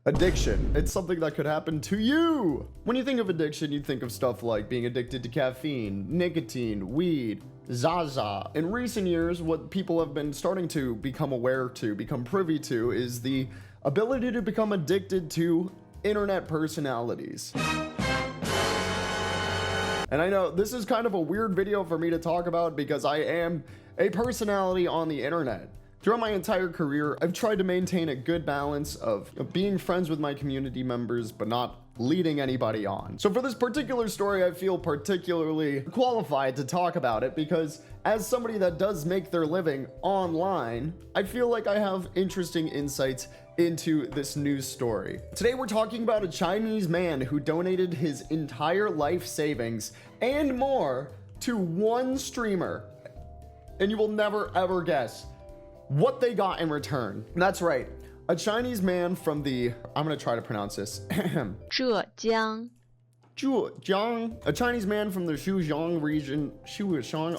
Addiction. It's something that could happen to you. When you think of addiction, you think of stuff like being addicted to caffeine, nicotine, weed, Zaza. In recent years, what people have been starting to become aware to, become privy to, is the ability to become addicted to internet personalities. And I know this is kind of a weird video for me to talk about because I am a personality on the internet. Throughout my entire career, I've tried to maintain a good balance of being friends with my community members, but not leading anybody on. So for this particular story, I feel particularly qualified to talk about it because as somebody that does make their living online, I feel like I have interesting insights into this news story. Today we're talking about a Chinese man who donated his entire life savings and more to one streamer. And you will never ever guess what they got in return. That's right. A Chinese man from the, I'm gonna try to pronounce this. Zhejiang. A Chinese man from the Zhejiang region.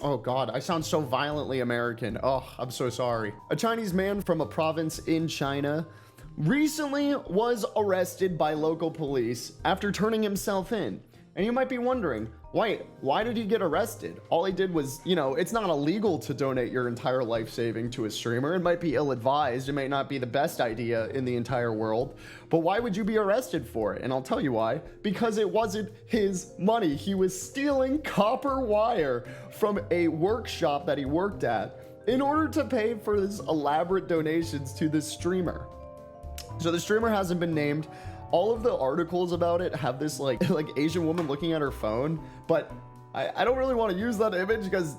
Oh God, I sound so violently American. Oh, I'm so sorry. A Chinese man from a province in China recently was arrested by local police after turning himself in. And you might be wondering, why did he get arrested? All he did was, it's not illegal to donate your entire life saving to a streamer. It might be ill-advised. It may not be the best idea in the entire world. But why would you be arrested for it? And I'll tell you why. Because it wasn't his money. He was stealing copper wire from a workshop that he worked at in order to pay for his elaborate donations to this streamer. So the streamer hasn't been named. All of the articles about it have this like Asian woman looking at her phone, but I don't really want to use that image because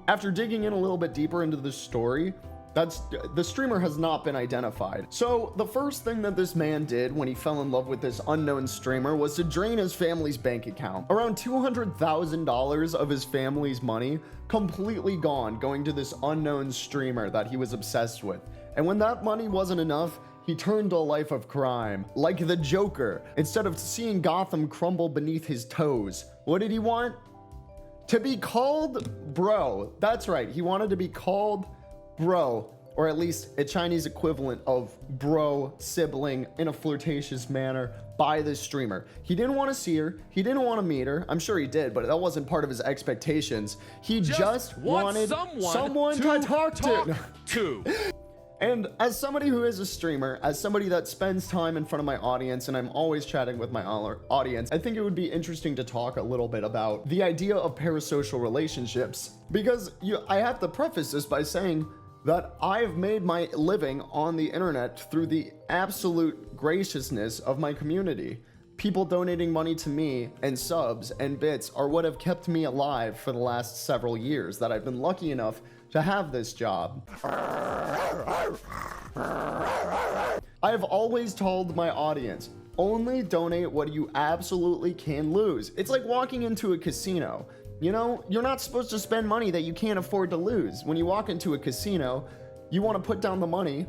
after digging in a little bit deeper into the story, the streamer has not been identified. So the first thing that this man did when he fell in love with this unknown streamer was to drain his family's bank account. Around $200,000 of his family's money completely gone, going to this unknown streamer that he was obsessed with. And when that money wasn't enough, he turned to a life of crime, like the Joker. Instead of seeing Gotham crumble beneath his toes, what did he want? To be called bro. That's right, he wanted to be called bro, or at least a Chinese equivalent of bro, sibling, in a flirtatious manner by this streamer. He didn't want to see her, he didn't want to meet her. I'm sure he did, but that wasn't part of his expectations. He just wanted someone to talk to. And as somebody who is a streamer, as somebody that spends time in front of my audience, and I'm always chatting with my audience, I think it would be interesting to talk a little bit about the idea of parasocial relationships. Because I have to preface this by saying that I've made my living on the internet through the absolute graciousness of my community. People donating money to me and subs and bits are what have kept me alive for the last several years that I've been lucky enough to have this job. I have always told my audience, only donate what you absolutely can lose. It's like walking into a casino. You're not supposed to spend money that you can't afford to lose. When you walk into a casino, you want to put down the money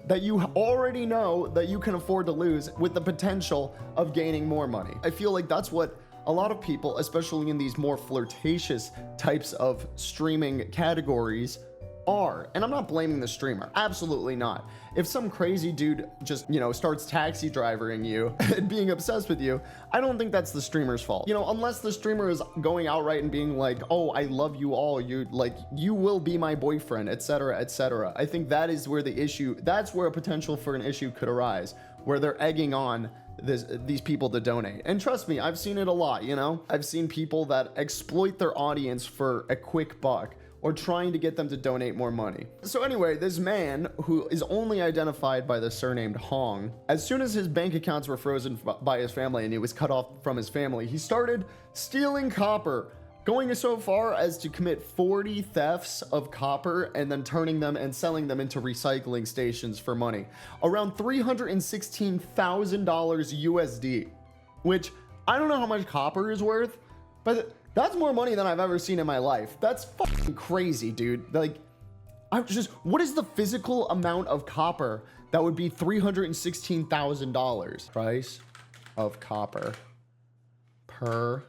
that you already know that you can afford to lose with the potential of gaining more money. I feel like that's what a lot of people, especially in these more flirtatious types of streaming categories, are. And I'm not blaming the streamer. Absolutely not. If some crazy dude just, starts taxi driving you and being obsessed with you, I don't think that's the streamer's fault. Unless the streamer is going outright and being like, oh, I love you all. You will be my boyfriend, etc., etc. I think that is where that's where a potential for an issue could arise, where they're egging on these people to donate. And trust me, I've seen it a lot, I've seen people that exploit their audience for a quick buck or trying to get them to donate more money. So anyway, this man, who is only identified by the surname Hong, as soon as his bank accounts were frozen by his family and he was cut off from his family, he started stealing copper, going so far as to commit 40 thefts of copper and then turning them and selling them into recycling stations for money. Around $316,000 USD, which I don't know how much copper is worth, but that's more money than I've ever seen in my life. That's fucking crazy, dude. What is the physical amount of copper that would be $316,000? Price of copper per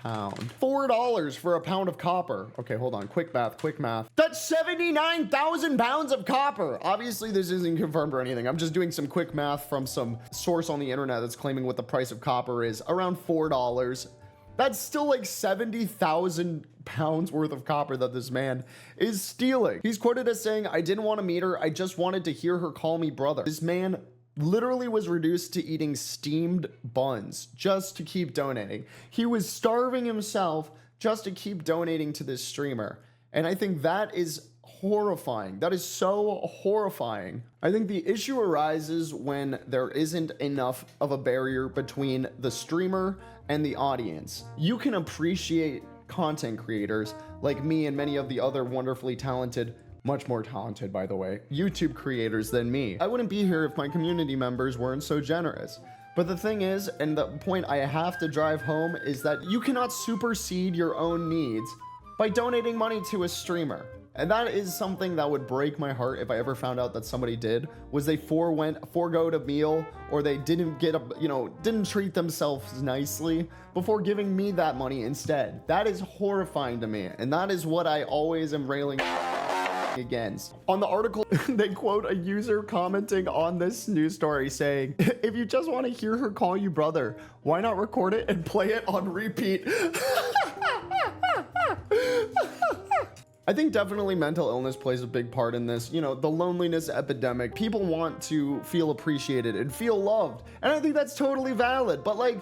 pound. $4 for a pound of copper. Okay, hold on. Quick math, quick math. That's 79,000 pounds of copper. Obviously, this isn't confirmed or anything. I'm just doing some quick math from some source on the internet that's claiming what the price of copper is. Around $4. That's still like 70,000 pounds worth of copper that this man is stealing. He's quoted as saying, "I didn't want to meet her. I just wanted to hear her call me brother." This man literally was reduced to eating steamed buns just to keep donating. He was starving himself just to keep donating to this streamer. And I think that is horrifying. That is so horrifying. I think the issue arises when there isn't enough of a barrier between the streamer and the audience. You can appreciate content creators like me and many of the other wonderfully talented, much more talented, by the way, YouTube creators than me. I wouldn't be here if my community members weren't so generous. But the thing is, and the point I have to drive home, is that you cannot supersede your own needs by donating money to a streamer. And that is something that would break my heart if I ever found out that somebody did, was they forego a meal, or they didn't get didn't treat themselves nicely before giving me that money instead. That is horrifying to me. And that is what I always am railing against. On the article, they quote a user commenting on this news story saying, "If you just want to hear her call you brother, why not record it and play it on repeat?" I think definitely mental illness plays a big part in this. You know, the loneliness epidemic. People want to feel appreciated and feel loved. And I think that's totally valid. But like,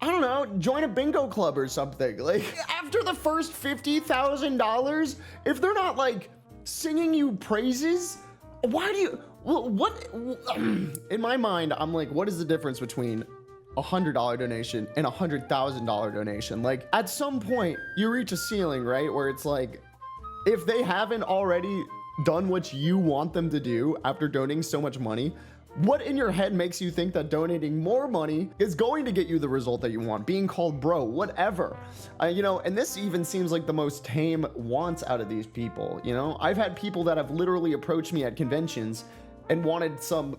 I don't know, join a bingo club or something. Like, after the first $50,000, if they're not like singing you praises, why do you, what, in my mind, I'm like, what is the difference between $100 donation and $100,000 donation? Like, at some point you reach a ceiling, right? Where it's like, if they haven't already done what you want them to do after donating so much money, what in your head makes you think that donating more money is going to get you the result that you want? Being called bro, whatever. And this even seems like the most tame wants out of these people. You know, I've had people that have literally approached me at conventions and wanted some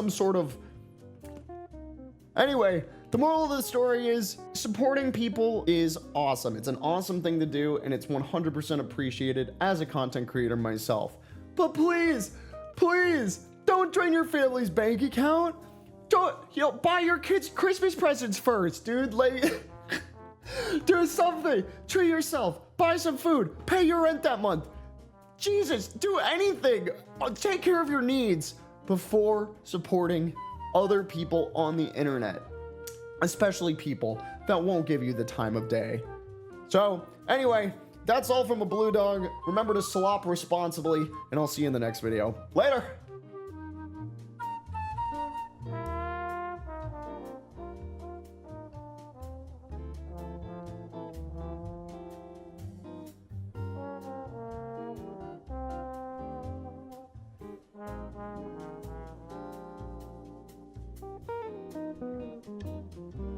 sort of. Anyway, the moral of the story is supporting people is awesome. It's an awesome thing to do, and it's 100% appreciated as a content creator myself. But please, don't drain your family's bank account. Don't, buy your kids Christmas presents first, dude. Like, do something. Treat yourself. Buy some food. Pay your rent that month. Jesus, do anything. Take care of your needs before supporting other people on the internet, especially people that won't give you the time of day. So anyway, that's all from a blue dog. Remember to slop responsibly, and I'll see you in the next video. Later.